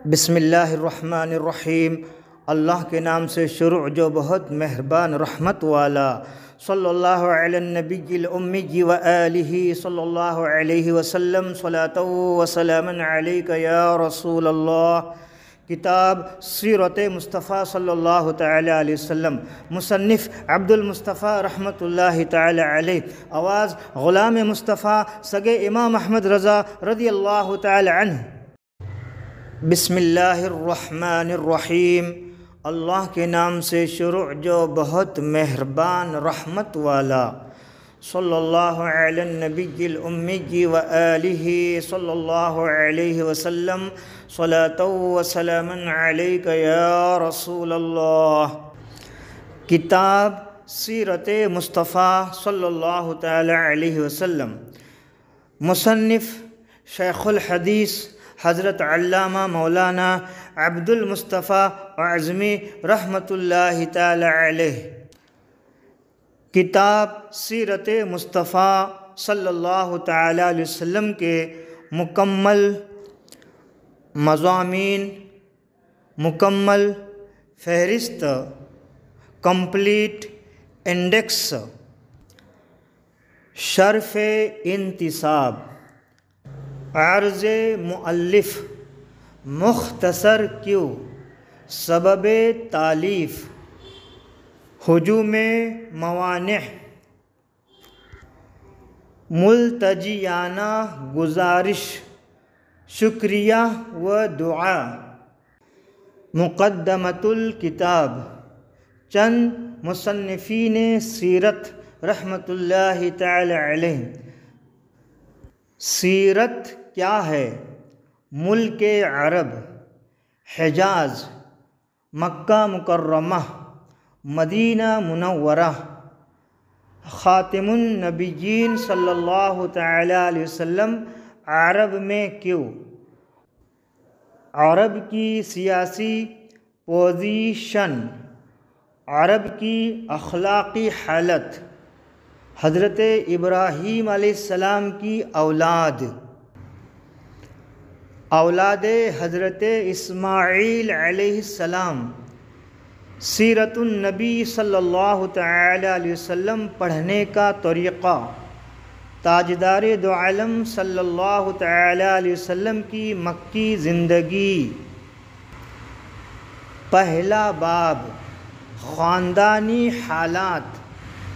بسم اللہ الرحمن الرحیم۔ اللہ کے نام سے شروع جو بہت مہربان رحمت والا۔ صلی اللہ علی النبی الامی و آلہ صلی اللہ علیہ وسلم، صلاۃ و سلام علیک یا رسول اللہ۔ کتاب سیرت مصطفیٰ صلی اللہ تعالی علیہ وسلم، مصنف عبد المصطفیٰ رحمۃ اللہ تعالی علیہ، آواز غلام مصطفیٰ سگے امام احمد رضا رضی اللہ تعالی عنہ۔ بسم اللہ الرحمن الرحیم۔ اللہ کے نام سے شروع جو بہت مہربان رحمت والا۔ صلی اللہ علی النبی الامی و آلہ صلی اللہ علیہ وسلم، صلاۃ و سلام علیک یا رسول اللہ۔ کتاب سیرت مصطفیٰ صلی اللہ تعالی علیہ وسلم، مصنف شیخ الحدیث حضرت علامہ مولانا عبد المصطفیٰ اعظمی رحمۃ اللہ تعالی علیہ۔ کتاب سیرت مصطفیٰ صلی اللہ تعالی علیہ وسلم کے مکمل مضامین، مکمل فہرست، کمپلیٹ انڈیکس، شرف انتصاب، عرض مؤلف، مختصر کیوں، سبب تالیف، ہجوم موانع، ملتجیانہ گزارش، شکریہ و دعا۔ مقدمۃ الکتاب، چند مصنفین سیرت رحمۃ اللہ تعالی علیہ۔ سیرت کیا ہے؟ ملک عرب، حجاز، مکہ مکرمہ، مدینہ منورہ، خاتم النبیین صلی اللہ تعالی علیہ وسلم عرب میں کیوں؟ عرب کی سیاسی پوزیشن، عرب کی اخلاقی حالت، حضرت ابراہیم علیہ السلام کی اولاد، اولاد حضرت اسماعیل علیہ السلام، سیرت النبی صلی اللہ تعالی علیہ وسلم پڑھنے کا طریقہ، تاجدار دو عالم صلی اللہ تعالی علیہ وسلم کی مکی زندگی۔ پہلا باب، خاندانی حالات،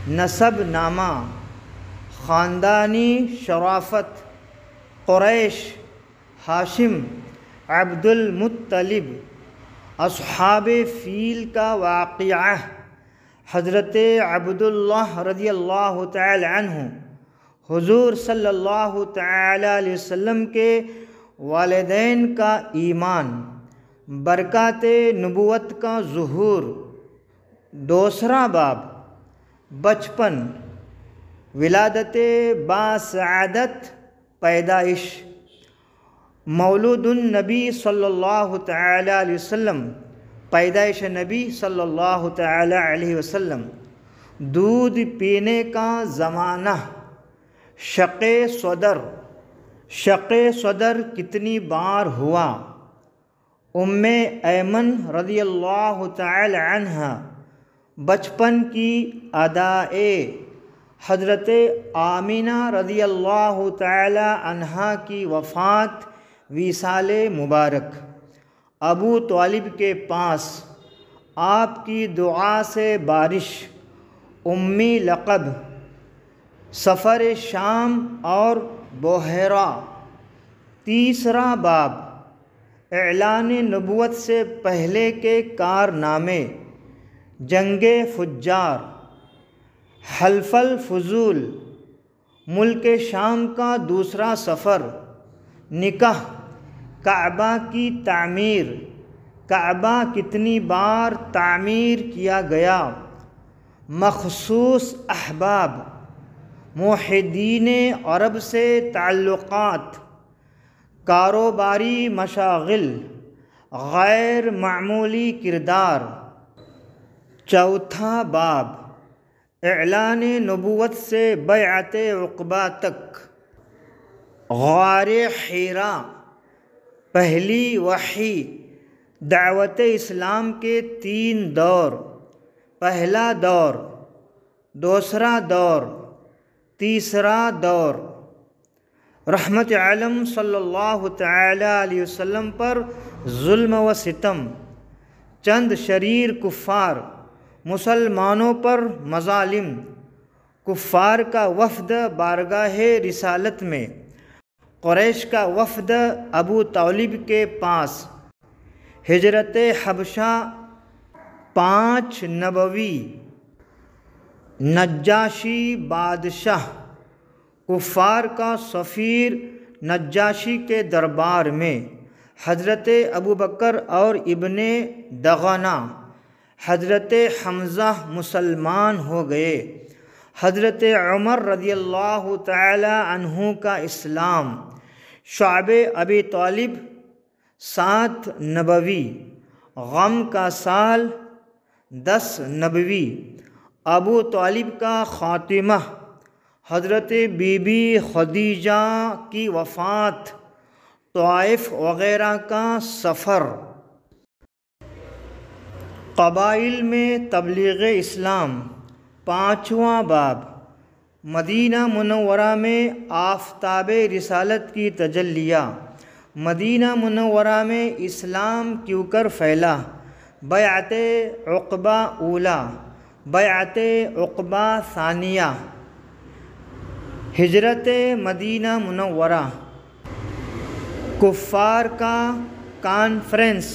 نسب نامہ، خاندانی شرافت، قریش، ہاشم، عبد المطلب، اصحاب فیل کا واقعہ، حضرت عبداللہ رضی اللہ تعالی عنہ، حضور صلی اللہ تعالی علیہ وسلم کے والدین کا ایمان، برکات نبوت کا ظہور۔ دوسرا باب، بچپن، ولادت باسعادت، پیدائش، مولود النبی صلی اللہ تعالی علیہ وسلم، پیدائش نبی صلی اللہ تعالی علیہ وسلم، دودھ پینے کا زمانہ، شق صدر، شق صدر کتنی بار ہوا؟ ام ایمن رضی اللہ تعالی عنہ، بچپن کی ادائے، حضرت آمینہ رضی اللہ تعالی عنہا کی وفات، وصال مبارک، ابو طالب کے پاس، آپ کی دعا سے بارش، امی لقب، سفر شام اور بحیرہ۔ تیسرا باب، اعلان نبوت سے پہلے کے کارنامے، جنگ فجار، حلف الفضول، ملک شام کا دوسرا سفر، نکاح، کعبہ کی تعمیر، کعبہ کتنی بار تعمیر کیا گیا، مخصوص احباب، موحدین عرب سے تعلقات، کاروباری مشاغل، غیر معمولی کردار۔ چوتھا باب، اعلان نبوت سے بیعت عقبہ تک، غار حرا، پہلی وحی دعوت اسلام کے 3 دور، پہلا دور، دوسرا دور، تیسرا دور۔ رحمت عالم صلی اللہ تعالی علیہ وسلم پر ظلم و ستم، چند شریر کفار، مسلمانوں پر مظالم، کفار کا وفد بارگاہ رسالت میں، قریش کا وفد ابو طالب کے پاس، ہجرت حبشہ، 5 نبوی، نجاشی بادشاہ، کفار کا سفیر نجاشی کے دربار میں، حضرت ابوبکر اور ابن دغنہ، حضرت حمزہ مسلمان ہو گئے، حضرت عمر رضی اللہ تعالی عنہ کا اسلام، شعب ابی طالب، 7 نبوی، غم کا سال، 10 نبوی، ابو طالب کا خاتمہ، حضرت بی بی خدیجہ کی وفات، طائف وغیرہ کا سفر۔ قبائل میں تبلیغ اسلام، 5واں باب۔ مدینہ منورہ میں آفتاب رسالت کی تجلیہ۔ مدینہ منورہ میں اسلام کیوں کر پھیلا؟ بیعت عقبہ اولیٰ، بیعت عقبہ ثانیہ، ہجرت مدینہ منورہ، کفار کا کانفرنس،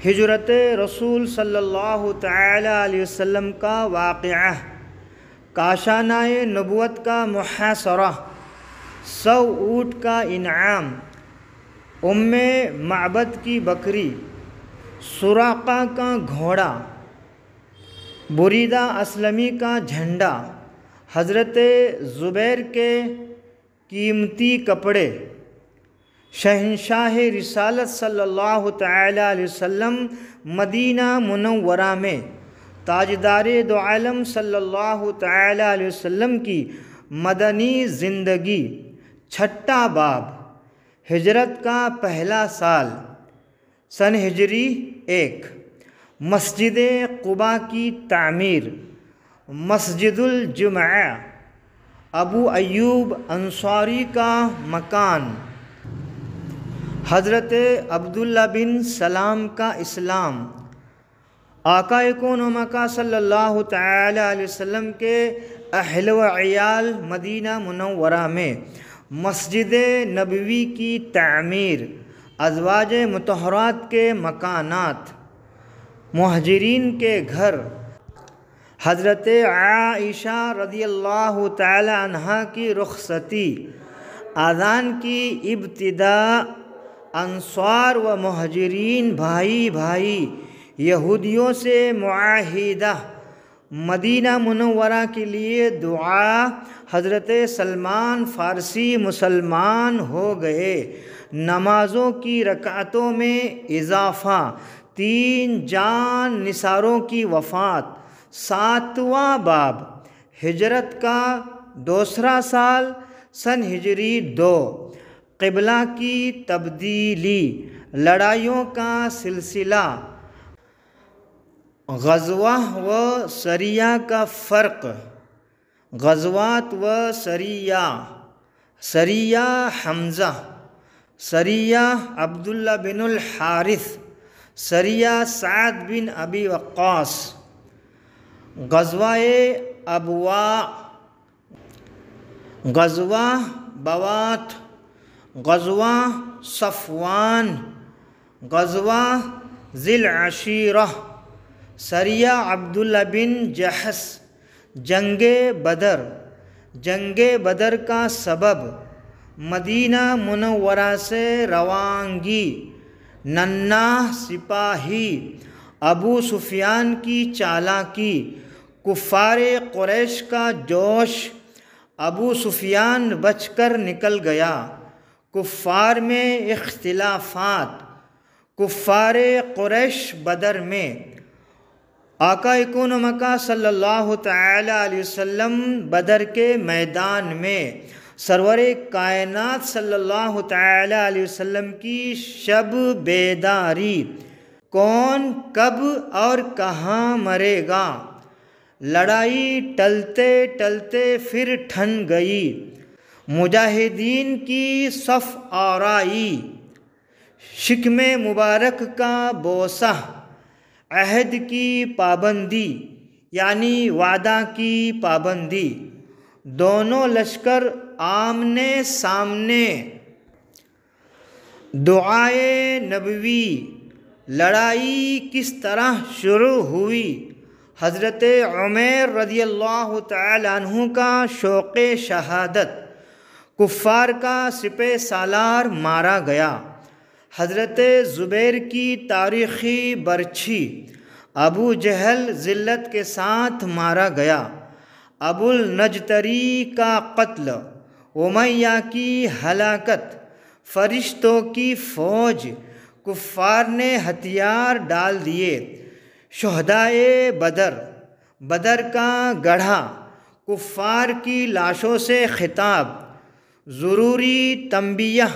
ہجرت رسول صلی اللہ تعالی علیہ وسلم کا واقعہ، کاشانہ نبوت کا محاصرہ، 100 اونٹ کا انعام، ام معبد کی بکری، سراقہ کا گھوڑا، بریدہ اسلمی کا جھنڈا، حضرت زبیر کے قیمتی کپڑے، شہنشاہ رسالت صلی اللہ تعالی علیہ وسلم مدینہ منورہ میں، تاجدار دو عالم صلی اللہ تعالی علیہ وسلم کی مدنی زندگی۔ 6واں باب۔ ہجرت کا پہلا سال، سن ہجری 1، مسجد قباء کی تعمیر، مسجد الجمعہ، ابو ایوب انصاری کا مکان، حضرت عبداللہ بن سلام کا اسلام، آقا کون و مکہ صلی اللہ تعالی علیہ وسلم کے اہل و عیال مدینہ منورہ میں، مسجد نبوی کی تعمیر، ازواج مطہرات کے مکانات، مہاجرین کے گھر، حضرت عائشہ رضی اللہ تعالی عنہا کی رخصتی، اذان کی ابتدا، انصار و مہاجرین بھائی بھائی، یہودیوں سے معاہدہ، مدینہ منورہ کے لیے دعا، حضرت سلمان فارسی مسلمان ہو گئے، نمازوں کی رکعتوں میں اضافہ، 3 جان نثاروں کی وفات۔ 7واں باب۔ ہجرت کا دوسرا سال، سن ہجری 2، قبلہ کی تبدیلی، لڑائیوں کا سلسلہ، غزوہ و سریہ کا فرق، غزوات و سریہ، سریہ حمزہ، سریہ عبداللہ بن الحارث، سریہ سعد بن ابی وقاص، غزوہ ابواء، غزوہ بوات، غزوہ صفوان، غزوہ ذی العشیرہ، سریہ عبداللہ بن جحش، جنگ بدر، جنگ بدر کا سبب، مدینہ منورہ سے روانگی، ننھا سپاہی، ابو سفیان کی چالاکی، کفار قریش کا جوش، ابو سفیان بچ کر نکل گیا، کفار میں اختلافات، کفار قریش بدر میں، آقا کون و مکہ صلی اللہ تعالی علیہ وسلم بدر کے میدان میں، سرور کائنات صلی اللہ تعالی علیہ وسلم کی شب بیداری، کون کب اور کہاں مرے گا، لڑائی ٹلتے ٹلتے پھر ٹھن گئی، مجاہدین کی صف آرائی، شکم مبارک کا بوسہ، عہد کی پابندی یعنی وعدہ کی پابندی، دونوں لشکر آمنے سامنے، دعائے نبوی، لڑائی کس طرح شروع ہوئی، حضرت عمیر رضی اللہ تعالی عنہ کا شوق شہادت، کفار کا سپہ سالار مارا گیا، حضرت زبیر کی تاریخی برچھی، ابو جہل ذلت کے ساتھ مارا گیا، ابو النجتری کا قتل، امیہ کی ہلاکت، فرشتوں کی فوج، کفار نے ہتھیار ڈال دیے، شہدائے بدر، بدر کا گڑھا، کفار کی لاشوں سے خطاب، ضروری تنبیہ،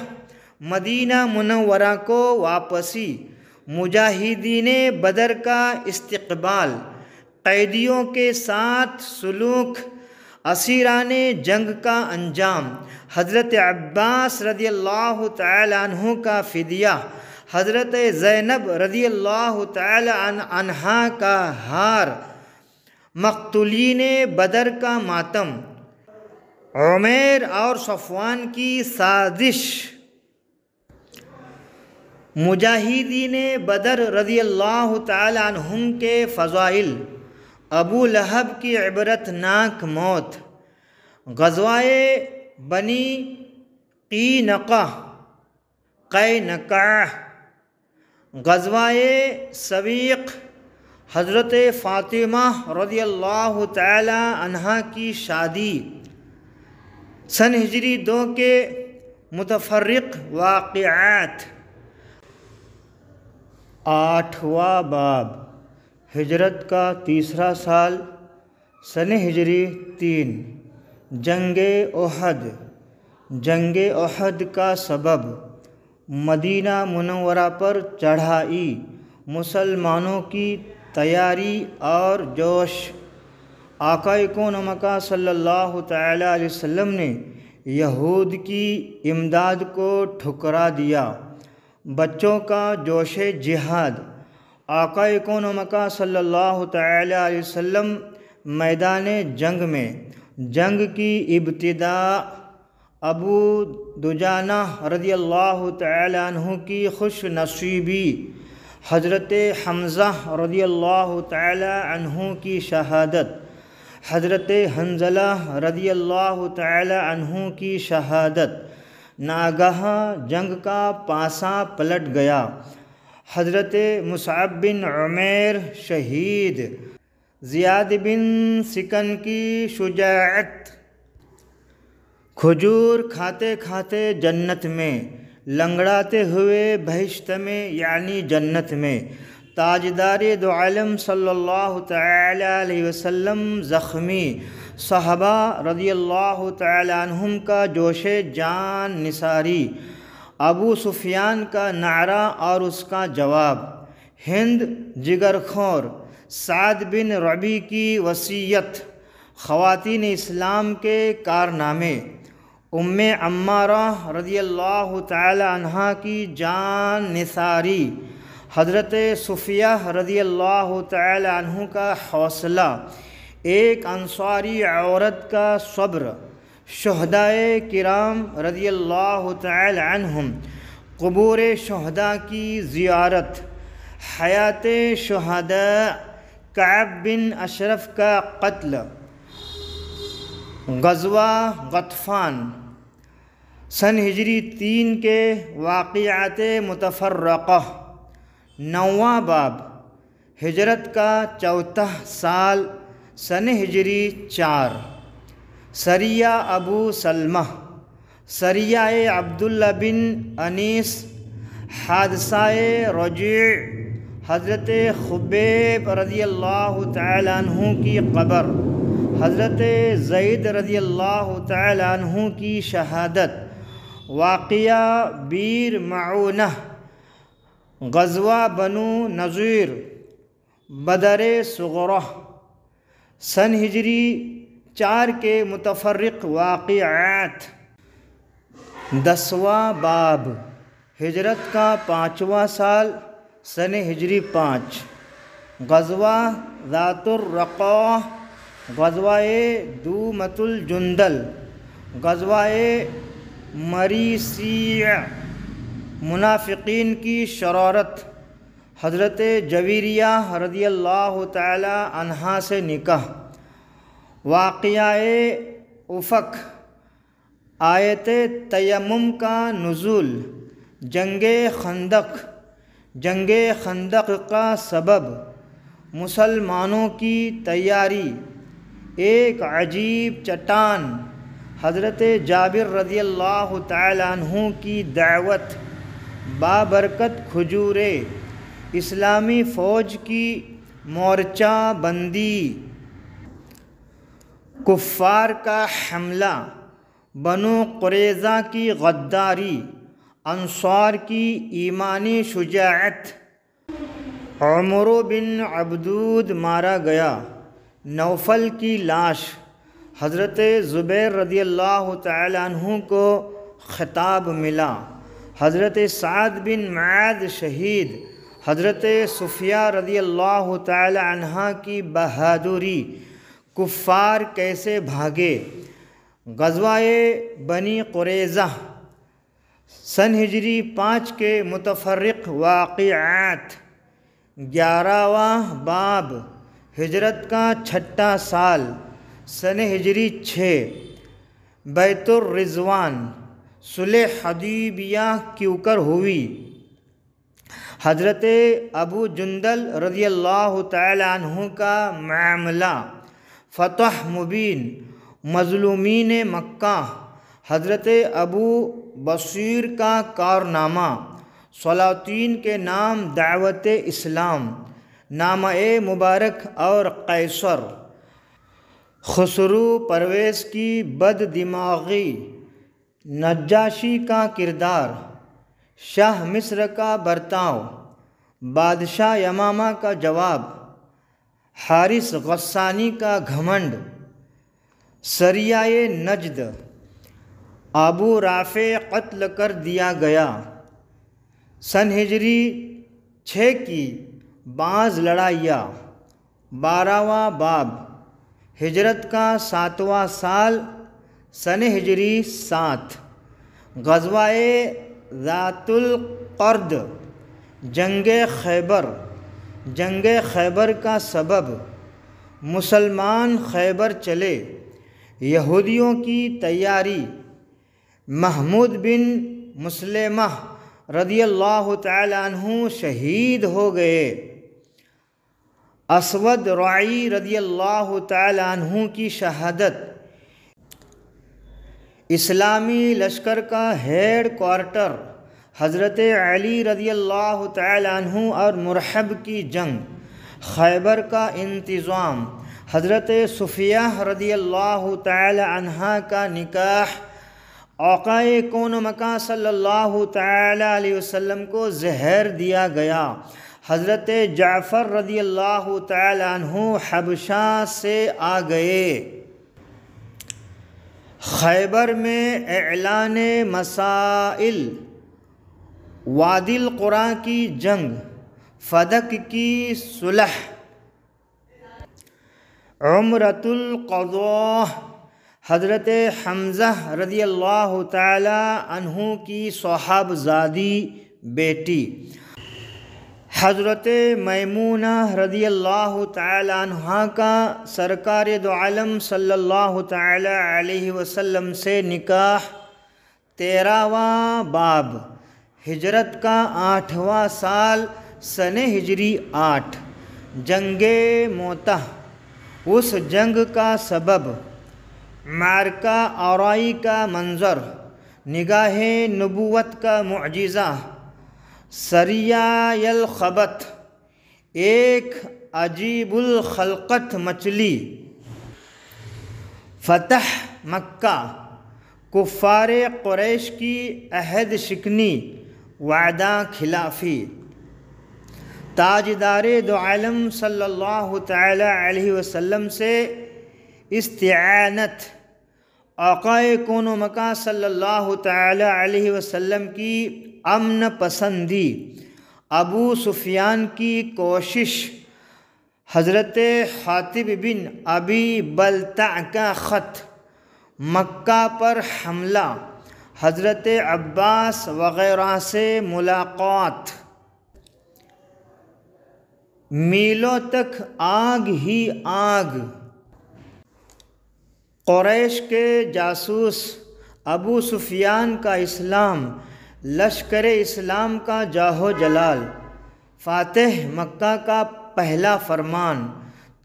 مدینہ منورہ کو واپسی، مجاہدین بدر کا استقبال، قیدیوں کے ساتھ سلوک، اسیران جنگ کا انجام، حضرت عباس رضی اللہ تعالی عنہ کا فدیہ، حضرت زینب رضی اللہ تعالی عنہا کا ہار، مقتولین بدر کا ماتم، عمیر اور صفوان کی سازش، مجاہدین بدر رضی اللہ تعالی عنہم کے فضائل، ابو لہب کی عبرت ناک موت، غزوہ بنی قینقہ، غزوہ سویق، حضرت فاطمہ رضی اللہ تعالی عنہا کی شادی، سن ہجری 2 کے متفرق واقعات۔ 8واں باب، ہجرت کا تیسرا سال، سن ہجری 3، جنگ احد۔ جنگ احد کا سبب، مدینہ منورہ پر چڑھائی، مسلمانوں کی تیاری اور جوش۔ آقا کون مکہ صلی اللہ تعالی علیہ وسلم نے یہود کی امداد کو ٹھکرا دیا، بچوں کا جوش جہاد۔ آقا کون مکہ صلی اللہ تعالی علیہ وسلم میدان جنگ میں، جنگ کی ابتدا ابو دجانہ رضی اللہ تعالی عنہ کی خوش نصیبی، حضرت حمزہ رضی اللہ تعالی عنہ کی شہادت، حضرت حنظلہ رضی اللہ تعالی عنہ کی شہادت، ناگہاں جنگ کا پانسا پلٹ گیا، حضرت مصعب بن عمیر شہید، زیاد بن سکن کی شجاعت، کھجور کھاتے کھاتے جنت میں، لنگڑاتے ہوئے بہشت میں یعنی جنت میں، تاجدار دو عالم صلی اللہ تعالی علیہ وسلم زخمی، صحابہ رضی اللہ تعالی عنہم کا جوش جان نثاری، ابو سفیان کا نعرہ اور اس کا جواب، ہند جگر خور، سعد بن ربیع کی وصیت، خواتین اسلام کے کارنامے، ام عمارہ رضی اللہ تعالی عنہا کی جان نثاری، حضرت صفیہ رضی اللہ تعالی عنہ کا حوصلہ، ایک انصاری عورت کا صبر، شہدائے کرام رضی اللہ تعالی عنہم، قبور شہداء کی زیارت، حیات شہداء، کعب بن اشرف کا قتل، غزوہ غطفان، سن ہجری 3 کے واقعات متفرقہ۔ 9واں باب، ہجرت کا چوتھا سال، سن ہجری 4، سریہ ابو سلمہ، سریہ عبداللہ بن انیس، حادثہ رجیع، حضرت خبیب رضی اللہ تعالی عنہ کی قبر، حضرت زید رضی اللہ تعالی عنہ کی شہادت، واقعہ بیر معونہ، غزوہ بنو نضیر، بدر صغرا، سن ہجری 4 کے متفرق واقعات۔ 10واں باب، ہجرت کا 5واں سال، سن ہجری 5، غزوہ ذات الرقاع، غزوہ دومۃ الجندل، غزوہ مریسیع، منافقین کی شرارت، حضرت جویریہ رضی اللہ تعالی عنہا سے نکاح، واقعہ افق، آیت تیمم کا نزول، جنگ خندق، جنگ خندق کا سبب، مسلمانوں کی تیاری، ایک عجیب چٹان، حضرت جابر رضی اللہ تعالی عنہ کی دعوت، بابرکت کھجوریں، اسلامی فوج کی مورچہ بندی، کفار کا حملہ، بنو قریظہ کی غداری، انصار کی ایمانی شجاعت، عمر بن عبدود مارا گیا، نوفل کی لاش، حضرت زبیر رضی اللہ تعالی عنہ کو خطاب ملا، حضرت سعد بن معاذ شہید، حضرت صفیہ رضی اللہ تعالی عنہ کی بہادری، کفار کیسے بھاگے، غزوہ بنی قریظہ، سن ہجری 5 کے متفرق واقعات۔ 11واں باب، ہجرت کا 6واں سال، سن ہجری 6، بیت الرضوان، صلح حدیبیہ کیوں کر ہوئی، حضرت ابو جندل رضی اللہ تعالی عنہ کا معاملہ، فتح مبین، مظلومین مکہ، حضرت ابو بصیر کا کارنامہ، سلاطین کے نام دعوت اسلام، نامہ مبارک اور قیصر، خسرو پرویز کی بد دماغی، نجاشی کا کردار، شاہ مصر کا برتاؤ، بادشاہ یمامہ کا جواب، حارث غسانی کا گھمنڈ، سریہ نجد، ابو رافع قتل کر دیا گیا، سن ہجری 6 کی بعض لڑائیاں۔ 12واں باب، ہجرت کا 7واں سال، سن ہجری 7، غزوہ ذات القرد، جنگ خیبر، جنگ خیبر کا سبب، مسلمان خیبر چلے، یہودیوں کی تیاری، محمود بن مسلمہ رضی اللہ تعالی عنہ شہید ہو گئے، اسود رعی رضی اللہ تعالی عنہ کی شہادت، اسلامی لشکر کا ہیڈ کوارٹر، حضرت علی رضی اللہ تعالی عنہ اور مرحب کی جنگ، خیبر کا انتظام، حضرت صفیہ رضی اللہ تعالی عنہ کا نکاح، آقا کون و مکان صلی اللہ تعالی علیہ وسلم کو زہر دیا گیا، حضرت جعفر رضی اللہ تعالی عنہ حبشہ سے آ گئے، خیبر میں اعلان مسائل، وادی القریٰ کی جنگ، فدق کی صلح، عمرۃ القضاء، حضرت حمزہ رضی اللہ تعالی عنہ کی صاحبزادی بیٹی، حضرت میمونہ رضی اللہ تعالی عنہ کا سرکار دو عالم صلی اللہ تعالی علیہ وسلم سے نکاح۔ 13واں باب، ہجرت کا 8واں سال، سن ہجری 8، جنگ موتہ، اس جنگ کا سبب، معرکہ آرائی کا منظر، نگاہ نبوت کا معجزہ، سریہ الخبت، ایک عجیب الخلقت مچھلی، فتح مکہ، کفار قریش کی عہد شکنی، وعدہ خلافی، تاجدار دو عالم صلی اللہ تعالی علیہ وسلم سے استعانت، آقا کون و مکان صلی اللہ تعالی علیہ وسلم کی امن پسندی، ابو سفیان کی کوشش، حضرت حاطب بن ابی بلتع کا خط، مکہ پر حملہ، حضرت عباس وغیرہ سے ملاقات، میلوں تک آگ ہی آگ، قریش کے جاسوس ابو سفیان کا اسلام، لشکر اسلام کا جاہ و جلال، فاتح مکہ کا پہلا فرمان،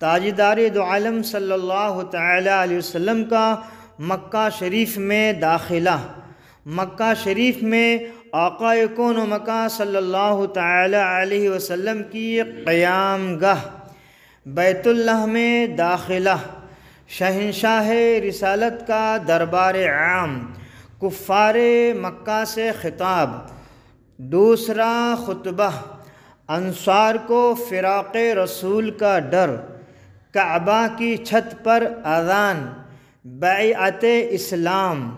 تاجدار دو عالم صلی اللہ تعالی علیہ وسلم کا مکہ شریف میں داخلہ، مکہ شریف میں آقا کون و مکان صلی اللہ تعالی علیہ وسلم کی قیام گاہ، بیت اللہ میں داخلہ، شہنشاہ رسالت کا دربار عام، کفار مکہ سے خطاب، دوسرا خطبہ، انصار کو فراق رسول کا ڈر، کعبہ کی چھت پر اذان، بیعت اسلام،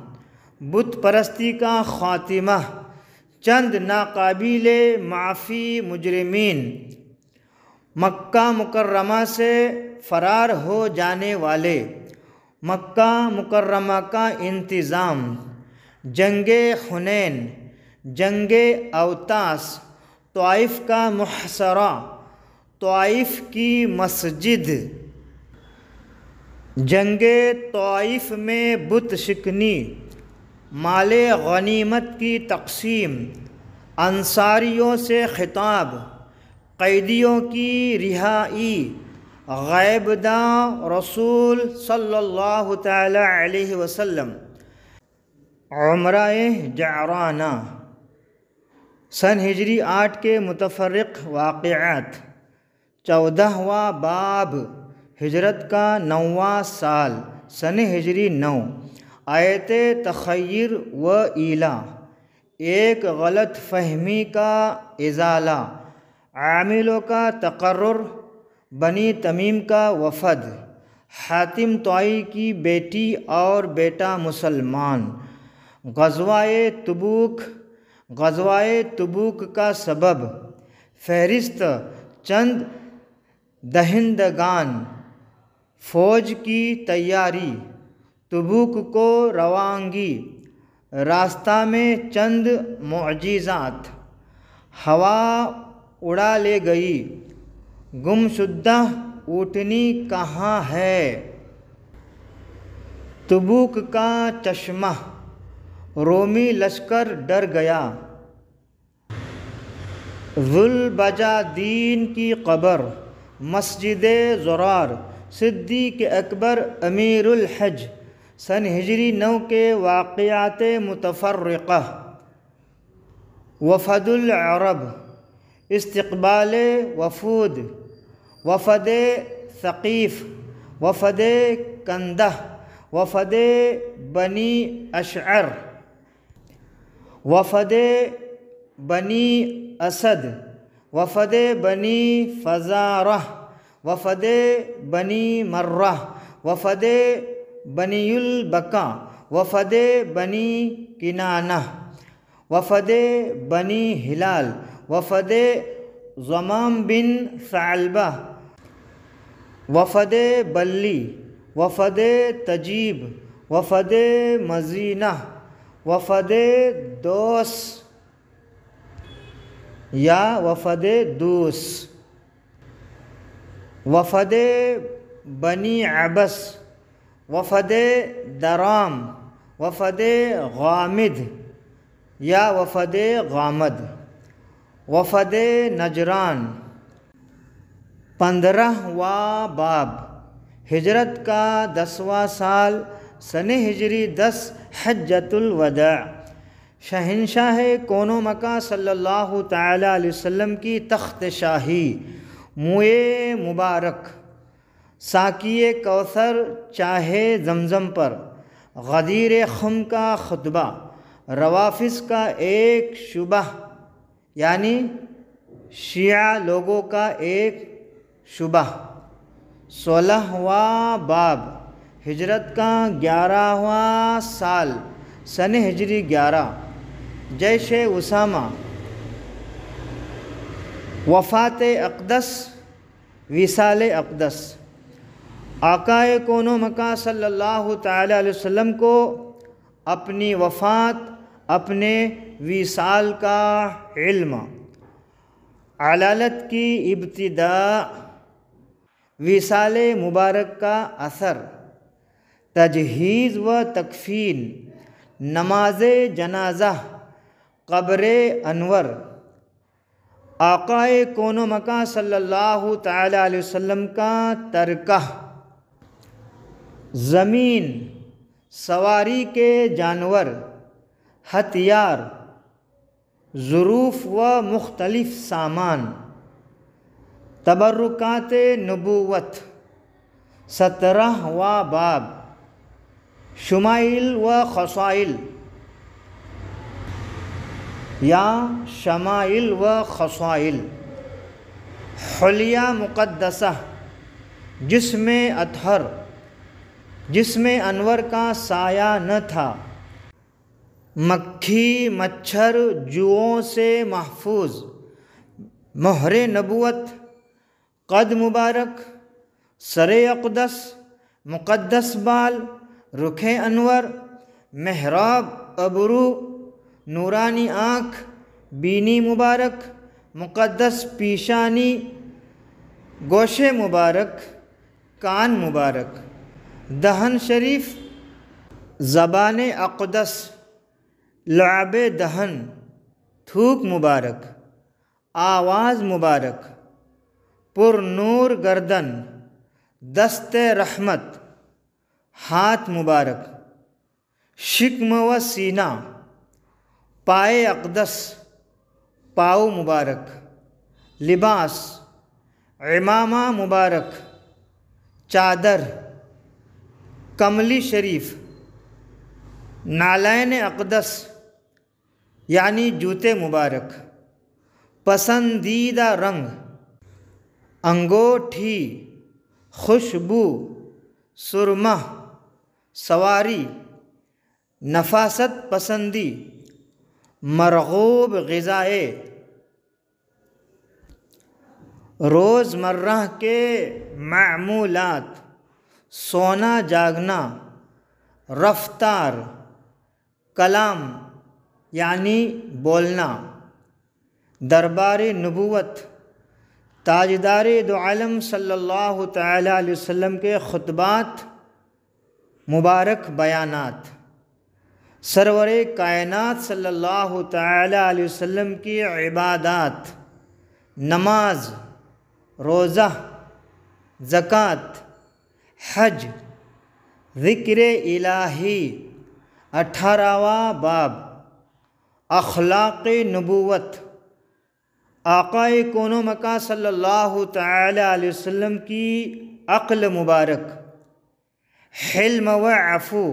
بت پرستی کا خاتمہ، چند ناقابل معافی مجرمین، مکہ مکرمہ سے فرار ہو جانے والے، مکہ مکرمہ کا انتظام، جنگ حنین، جنگ اوتاس، طائف کا محاصرہ، طائف کی مسجد، جنگ طائف میں بت شکنی، مال غنیمت کی تقسیم، انصاریوں سے خطاب، قیدیوں کی رہائی، غیب داں رسول صلی اللہ تعالی علیہ وسلم، عمرہ جعرانہ، سن ہجری 8 کے متفرق واقعات، 14واں باب، ہجرت کا 9واں سال، سن ہجری 9، آیت تخیر و ایلا، ایک غلط فہمی کا ازالہ، عاملوں کا تقرر، بنی تمیم کا وفد، حاتم طائی کی بیٹی اور بیٹا مسلمان، غزوہ تبوک، غزوہ تبوک کا سبب، فہرست چند دہندگان، فوج کی تیاری، تبوک کو روانگی، راستہ میں چند معجزات، ہوا اڑا لے گئی، گم شدہ اونٹنی کہاں ہے، تبوک کا چشمہ، رومی لشکر ڈر گیا، ذوالبجادین کی قبر، مسجد زرار، صدیق اکبر امیر الحج، سن ہجری 9 کے واقعات متفرقہ، وفد العرب، استقبال وفود، وفد ثقیف، وفد کندہ، وفد بنی اشعر، وفد بنی اسد، وفد بنی فزارہ، وفد بنی مرہ، وفد بنی البکا، وفد بنی کنانہ، وفد بنی ہلال، وفد ضمام بن ثعلبہ، وفد بلی، وفد تجیب، وفد مزینہ، وفد دوس یا وفد دوس، وفد بنی عبس، وفد درام، وفد غامد یا وفد غامد، وفد نجران۔ 15واں باب، ہجرت کا 10واں سال، سن ہجری 10، حجۃ الوداع، شہنشاہ کون و مکان صلی اللہ تعالی علیہ وسلم کی تخت شاہی، موئے مبارک، ساقی کوثر چاہے زمزم پر، غدیر خم کا خطبہ، روافظ کا ایک شبہ یعنی شیعہ لوگوں کا ایک شبہ۔ 16واں باب، ہجرت کا 11واں سال، سن ہجری 11، جیش اسامہ، وفات اقدس، وصال اقدس۔ آقائے کون و مکان صلی اللہ تعالیٰ علیہ وسلم کو اپنی وفات، اپنے وصال کا علم، علالت کی ابتداء، وصال مبارک کا اثر، تجہیز و تکفین، نماز جنازہ، قبر انور، آقائے کون و مکان صلی اللہ تعالیٰ علیہ وسلم کا ترکہ، زمین، سواری کے جانور، ہتھیار، ظروف و مختلف سامان، تبرکات نبوت۔ 17واں باب، شمائل و خصائل یا شمائل و خصائل۔ حلیہ مقدسہ، جسم اطہر، جس میں انور کا سایہ نہ تھا، مکھی مچھر جوؤں سے محفوظ، مہر نبوت، قد مبارک، سر اقدس، مقدس بال، رخ انور، محراب ابرو، نورانی آنکھ، بینی مبارک، مقدس پیشانی، گوشے مبارک، کان مبارک، دہن شریف، زبان اقدس، لعب دہن، تھوک مبارک، آواز مبارک، پر نور گردن، دست رحمت، ہاتھ مبارک، شکم و سینہ، پائے اقدس، پاؤ مبارک، لباس، عمامہ مبارک، چادر، کملی شریف، نالین اقدس یعنی جوتے مبارک، پسندیدہ رنگ، انگوٹھی، خوشبو، سرمہ، سواری، نفاست پسندی، مرغوب غذائے، روزمرہ کے معمولات، سونا جاگنا، رفتار، کلام یعنی بولنا، دربار نبوت، تاجدار دو عالم صلی اللہ تعالیٰ علیہ وسلم کے خطبات، مبارک بیانات، سرور کائنات صلی اللہ تعالیٰ علیہ وسلم کی عبادات، نماز، روزہ، زکوٰۃ، حج، ذکر الہی۔ 18واں باب، اخلاق نبوت، آقائے کون و مکان صلی اللہ تعالیٰ علیہ وسلم کی عقل مبارک، حلم و عفو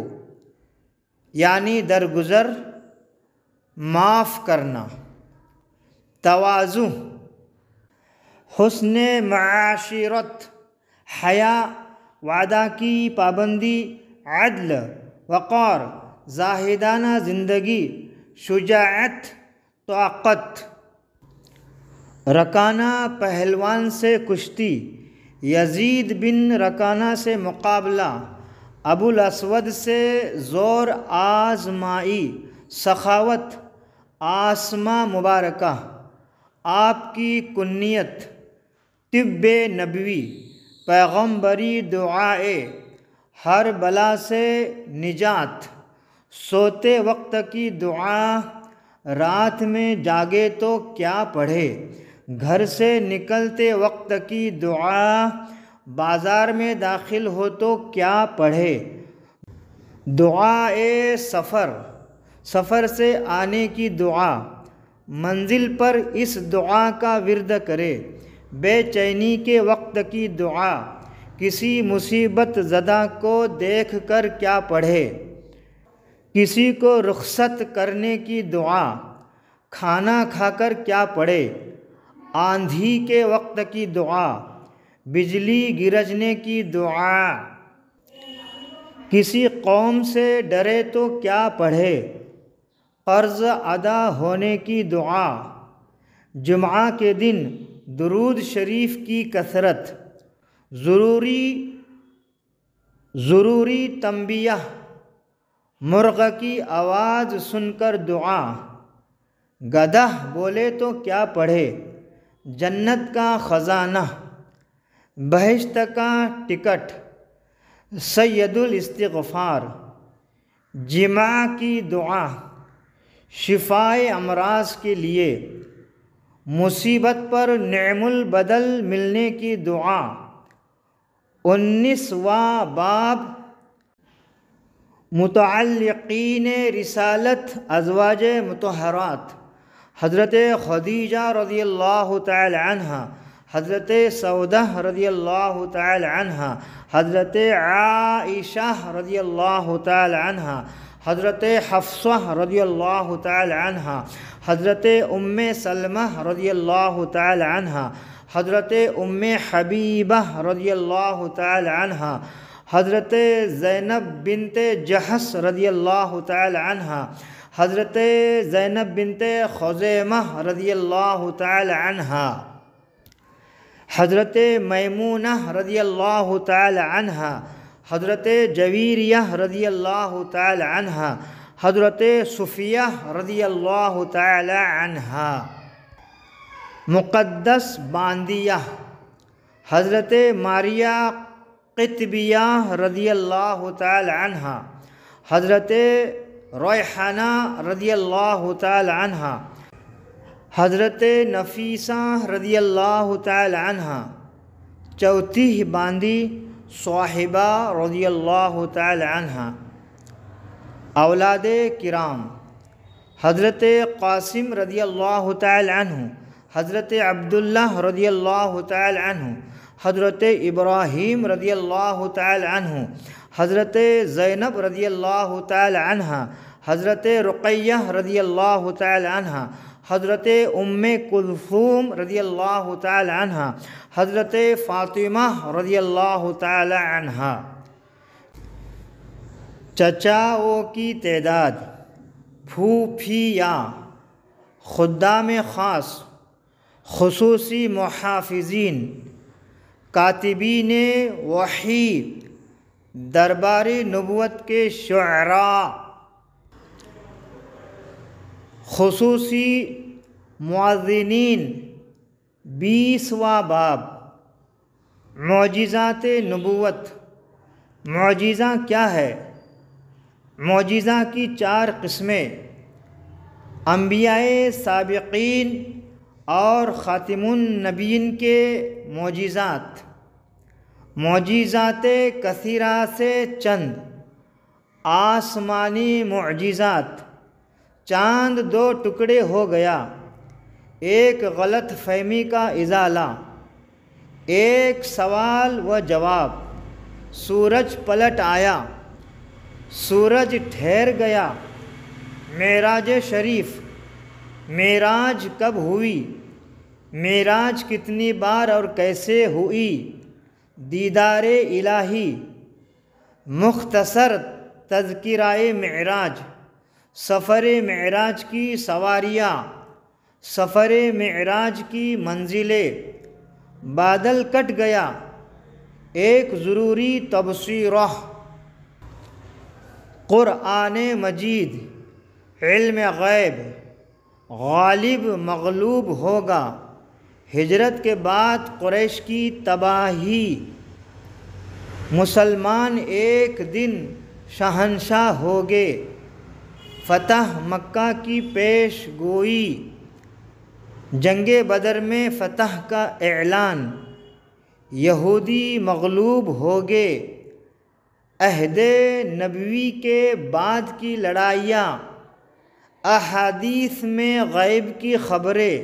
یعنی درگزر، معاف کرنا، تواضع، حسن معاشرت، حیا، وعدہ کی پابندی، عدل، وقار، زاہدانہ زندگی، شجاعت، طاقت۔ رکانہ پہلوان سے کشتی، یزید بن رکانہ سے مقابلہ، ابو الاسود سے زور آزمائی، سخاوت، آسماء مبارکہ، آپ کی کنیت، طب نبوی، پیغمبری دعائے، ہر بلا سے نجات، سوتے وقت کی دعا، رات میں جاگے تو کیا پڑھے، گھر سے نکلتے وقت کی دعا، بازار میں داخل ہو تو کیا پڑھے، دعائے سفر، سفر سے آنے کی دعا، منزل پر اس دعا کا ورد کرے، بے چینی کے وقت کی دعا، کسی مصیبت زدہ کو دیکھ کر کیا پڑھے، کسی کو رخصت کرنے کی دعا کھانا کھا کر کیا پڑھے، آندھی کے وقت کی دعا، بجلی گرجنے کی دعا، کسی قوم سے ڈرے تو کیا پڑھے، قرض ادا ہونے کی دعا، جمعہ کے دن درود شریف کی کثرت، ضروری تنبیہ، مرغ کی آواز سن کر دعا، گدھا بولے تو کیا پڑھے، جنت کا خزانہ، بہشت کا ٹکٹ، سید الاستغفار، جمعہ کی دعا، شفائے امراض کے لیے، مصیبت پر نعم البدل ملنے کی دعا۔ 19واں باب متعلقین رسالت ازواج مطہرات، حضرت خدیجہ رضی اللہ تعالی عنہ، حضرت سودہ رضی اللہ تعالی عنہ، حضرت عائشہ رضی اللہ تعالی عنہ، حضرت حفصہ رضی اللہ تعالی عنہ، حضرت ام سلمہ رضی اللہ تعالی عنہ، حضرت ام حبیبہ رضی اللہ تعالی عنہ، حضرت زینب بنت جحش رضی اللہ تعالی عنہ، حضرت زینب بنت خزیمہ رضی اللہ تعالی عنہ، حضرت میمونہ رضی اللہ تعالی عنہ، حضرت جویریہ رضی اللہ تعالی عنہ، حضرت صفیہ رضی اللہ تعالی عنہ، مقدس باندیہ، حضرت ماریہ قطبیہ رضی اللہ تعالی عنہ، حضرت ریحانہ رضی اللہ تعالی عنہ، حضرت نفیسہ رضی اللہ تعالی عنہ، چوتھی باندی صاحبہ رضی اللہ تعالی عنہ، اولاد کرام، حضرت قاسم رضی اللہ تعالی عنہ، حضرت عبداللہ رضی اللہ تعالی عنہ، حضرت ابراہیم رضی اللہ تعالی عنہ، حضرت زینب رضی اللہ تعالی عنہ، حضرت رقیہ رضی اللہ تعالی عنہ، حضرت ام کلثوم رضی اللہ تعالی عنہ، حضرت فاطمہ رضی اللہ تعالی عنہ۔ چچاؤں کی تعداد، پھوپھیاں، خدام خاص، خصوصی محافظین، کاتبین وحی، دربار نبوت کے شعراء، خصوصی مؤذنین۔ 20واں باب معجزات نبوت۔ معجزہ کیا ہے؟ معجزہ کی 4 قسمیں: انبیاء سابقین اور خاتم النبیین کے معجزات۔ معجزات کثیرہ سے چند: آسمانی معجزات، چاند 2 ٹکڑے ہو گیا، ایک غلط فہمی کا ازالہ، ایک سوال و جواب، سورج پلٹ آیا، سورج ٹھہر گیا، معراج شریف، معراج کب ہوئی، معراج کتنی بار اور کیسے ہوئی، دیدار الہی، مختصر تذکرہ معراج، سفر معراج کی سواریاں، سفر معراج کی منزلیں، بادل کٹ گیا، ایک ضروری تبصرہ، قرآن مجید، علم غیب، غالب مغلوب ہوگا، ہجرت کے بعد قریش کی تباہی، مسلمان ایک دن شہنشاہ ہوگے، فتح مکہ کی پیش گوئی، جنگ بدر میں فتح کا اعلان، یہودی مغلوب ہوگے، عہد نبوی کے بعد کی لڑائیاں، احادیث میں غیب کی خبریں،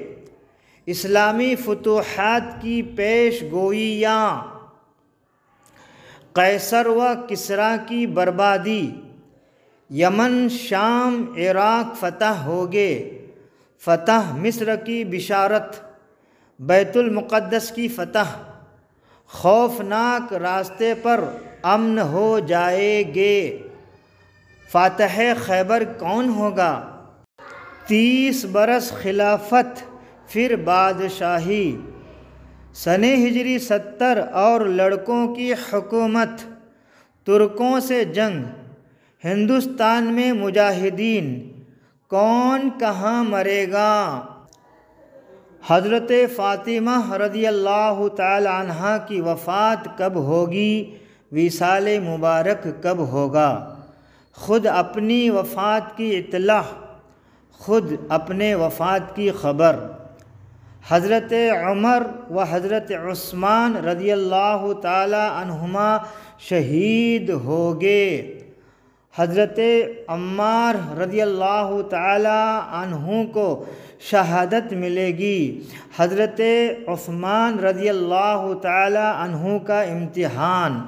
اسلامی فتوحات کی پیش گوئیاں، قیصر و کسریٰ کی بربادی، یمن شام عراق فتح ہوگے، فتح مصر کی بشارت، بیت المقدس کی فتح، خوفناک راستے پر امن ہو جائے گے۔ فاتح خیبر کون ہوگا؟ 30 برس خلافت پھر بادشاہی، سن ہجری 70 اور لڑکوں کی حکومت، ترکوں سے جنگ، ہندوستان میں مجاہدین، کون کہاں مرے گا؟ حضرت فاطمہ رضی اللہ تعالی عنہا کی وفات کب ہوگی؟ وصال مبارک کب ہوگا؟ خود اپنی وفات کی اطلاع، خود اپنے وفات کی خبر۔ حضرت عمر و حضرت عثمان رضی اللہ تعالی عنہما شہید ہوگے، حضرت عمار رضی اللہ تعالی عنہ کو شہادت ملے گی، حضرت عثمان رضی اللہ تعالی عنہ کا امتحان،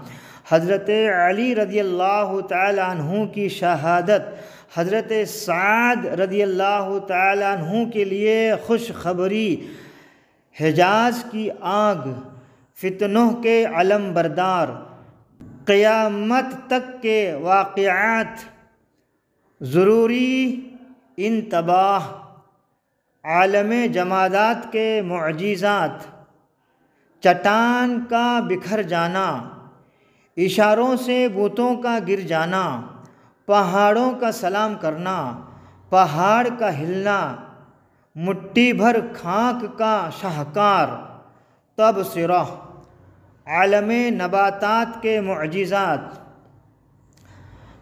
حضرت علی رضی اللہ تعالی عنہ کی شہادت، حضرت سعد رضی اللہ تعالی عنہ کے لیے خوشخبری، حجاز کی آگ، فتنوں کے علم بردار، قیامت تک کے واقعات، ضروری انتباہ، عالم جمادات کے معجزات، چٹان کا بکھر جانا، اشاروں سے بتوں کا گر جانا، پہاڑوں کا سلام کرنا، پہاڑ کا ہلنا، مٹھی بھر خاک کا شاہکار، تبصرہ، عالم نباتات کے معجزات،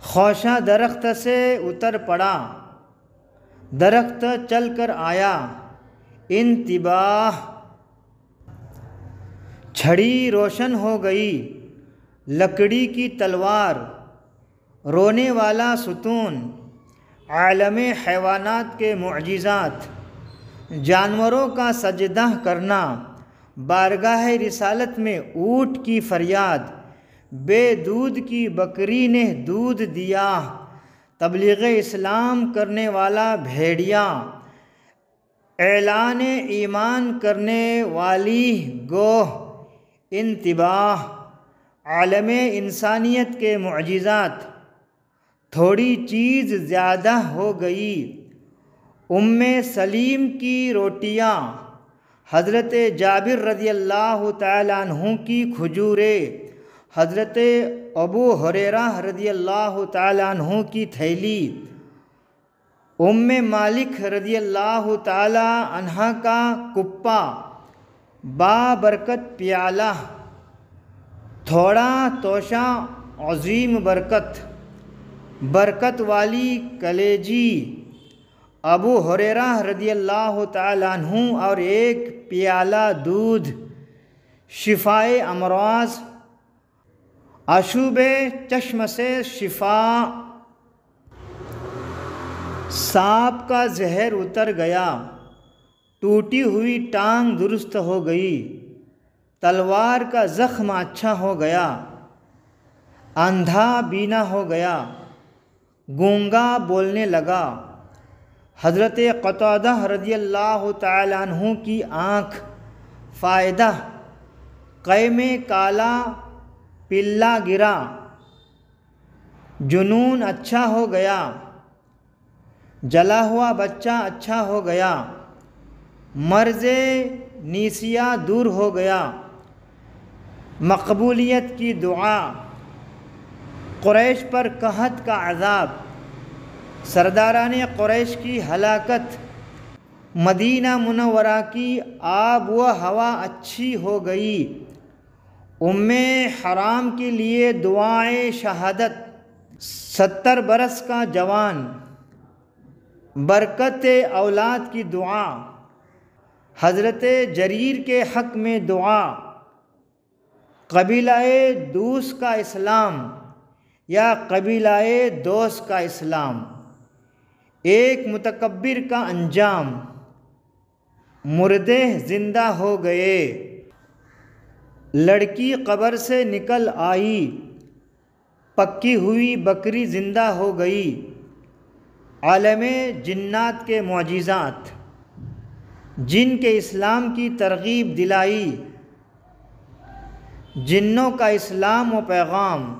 خوشہ درخت سے اتر پڑا، درخت چل کر آیا، انتباہ، چھڑی روشن ہو گئی، لکڑی کی تلوار، رونے والا ستون، عالم حیوانات کے معجزات، جانوروں کا سجدہ کرنا، بارگاہ رسالت میں اونٹ کی فریاد، بے دودھ کی بکری نے دودھ دیا، تبلیغ اسلام کرنے والا بھیڑیا، اعلان ایمان کرنے والی گوہ، انتباہ، عالم انسانیت کے معجزات، تھوڑی چیز زیادہ ہو گئی، سلیم کی روٹیاں، حضرت جابر رضی اللہ تعالی عنہ کی کھجوریں، حضرت ابو ہریرہ رضی اللہ تعالی عنہ کی تھیلی، مالک رضی اللہ تعالی عنہ کا کپا، بابرکت پیالہ، تھوڑا توشہ عظیم برکت، برکت والی کلیجی، ابو ہریرہ رضی اللہ تعالی عنہ اور ایک پیالہ دودھ، شفائے امراض، عشوب چشم سے شفا، سانپ کا زہر اتر گیا، ٹوٹی ہوئی ٹانگ درست ہو گئی، تلوار کا زخم اچھا ہو گیا، اندھا بینا ہو گیا، گونگا بولنے لگا، حضرت قتادہ رضی اللہ تعالی عنہ کی آنکھ، فائدہ، قے میں کالا پلا گرا، جنون اچھا ہو گیا، جلا ہوا بچہ اچھا ہو گیا، مرض نیسیا دور ہو گیا، مقبولیت کی دعا، قریش پر قحط کا عذاب، سرداران قریش کی ہلاکت، مدینہ منورہ کی آب و ہوا اچھی ہو گئی، حرام کے لیے دعائے شہادت، 70 برس کا جوان، برکت اولاد کی دعا، حضرت جریر کے حق میں دعا، قبیلہ دوس کا اسلام یا قبیلہ دوس کا اسلام، ایک متکبر کا انجام، مردے زندہ ہو گئے، لڑکی قبر سے نکل آئی، پکی ہوئی بکری زندہ ہو گئی، عالم جنات کے معجزات، جن کے اسلام کی ترغیب دلائی، جنوں کا اسلام و پیغام،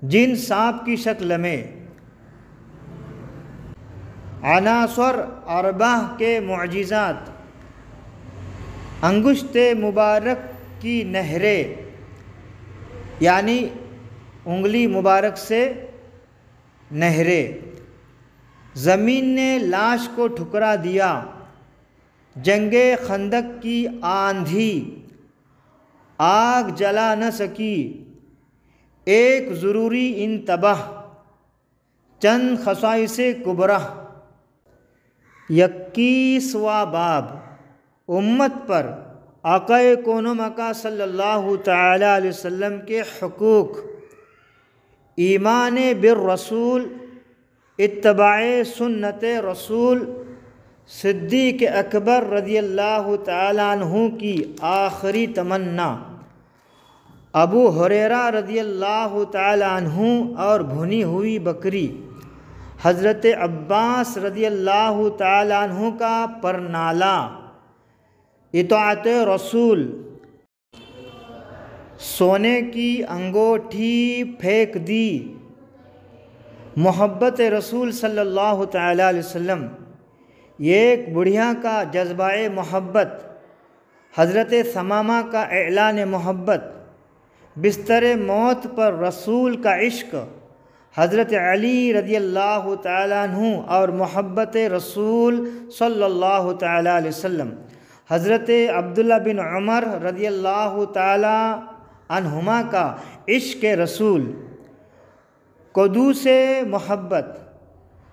جن سانپ کی شکل میں، عناصر اربعہ کے معجزات، انگشت مبارک کی نہریں یعنی انگلی مبارک سے نہریں، زمین نے لاش کو ٹھکرا دیا، جنگ خندق کی آندھی آگ جلا نہ سکی، ایک ضروری انتباہ، چند خصائص کبریٰ۔ 21واں باب امت پر آقا کون و مکان صلی اللہ تعالی علیہ وسلم کے حقوق، ایمان بالرسول، اتباع سنت رسول، صدیق اکبر رضی اللہ تعالی عنہ کی آخری تمنا، ابو ہریرہ رضی اللہ تعالی عنہ اور بھنی ہوئی بکری، حضرت عباس رضی اللہ تعالی عنہ کا پرنالہ، اطاعت رسول، سونے کی انگوٹھی پھینک دی، محبت رسول صلی اللہ تعالی علیہ وسلم، یہ ایک بڑھیا کا جذبہ محبت، حضرت ثمامہ کا اعلان محبت، بستر موت پر رسول کا عشق، حضرت علی رضی اللہ تعالیٰ عنہ اور محبت رسول صلی اللہ تعالیٰ علیہ وسلم، حضرت عبداللہ بن عمر رضی اللہ تعالیٰ عنہما کا عشق رسول، قدوس محبت،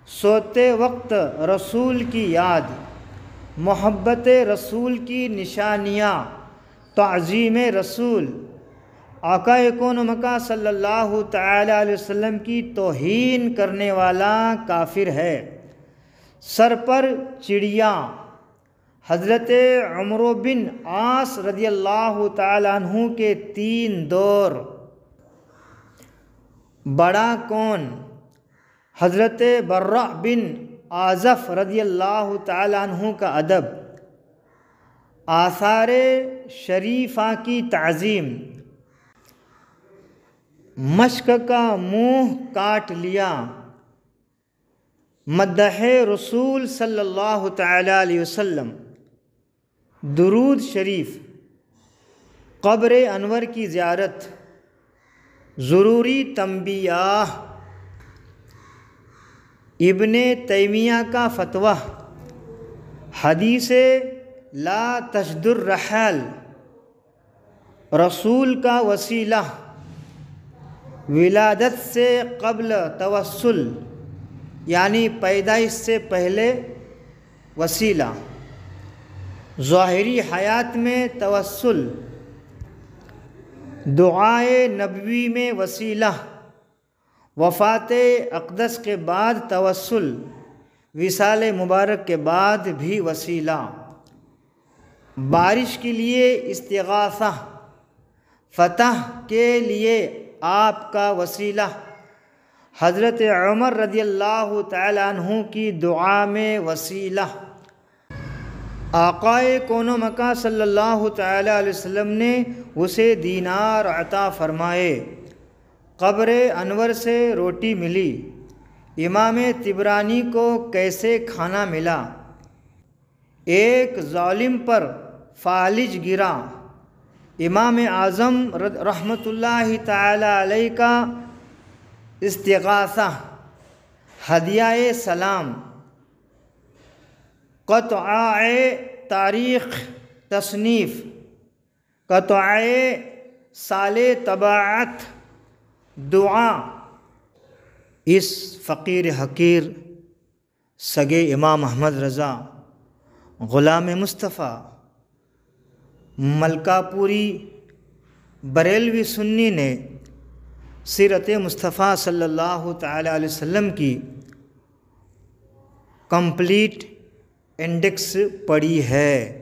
سوتے وقت رسول کی یاد، محبت رسول کی نشانیاں، تعظیم رسول، آقا کون و مکان صلی اللہ تعالی علیہ وسلم کی توہین کرنے والا کافر ہے، سر پر چڑیا، حضرت عمرو بن عاص رضی اللہ تعالی عنہ کے 3 دور، بڑا کون، حضرت برہ بن عازف رضی اللہ تعالی عنہ کا ادب، آثار شریفہ کی تعظیم، مشک کا منہ کاٹ لیا، مدح رسول صلی اللہ تعالی علیہ وسلم، درود شریف، قبر انور کی زیارت، ضروری تنبیہ، ابن تیمیہ کا فتویٰ، حدیث لا تشد الرحال، رسول کا وسیلہ، ولادت سے قبل توسل یعنی پیدائش سے پہلے وسیلہ، ظاہری حیات میں توسل، دعائے نبوی میں وسیلہ، وفات اقدس کے بعد توسل، وصال مبارک کے بعد بھی وسیلہ، بارش کے لیے استغاثہ، فتح کے لیے آپ کا وسیلہ، حضرت عمر رضی اللہ تعالی عنہ کی دعا میں وسیلہ، آقا کون و مکان صلی اللہ تعالی علیہ وسلم نے اسے دینار عطا فرمائے، قبر انور سے روٹی ملی، امام طبرانی کو کیسے کھانا ملا، ایک ظالم پر فالج گرا، امام اعظم رحمۃ اللہ تعالی علیہ کا استغاثہ، ہدیہ سلام، قطع تاریخ تصنیف، قطع سال طباعت، دعا، اس فقیر حقیر سگے امام احمد رضا غلام مصطفیٰ ملکہ پوری بریلوی سنی نے سیرت مصطفیٰ صلی اللہ تعالی علیہ وسلم کی کمپلیٹ انڈیکس پڑھی ہے۔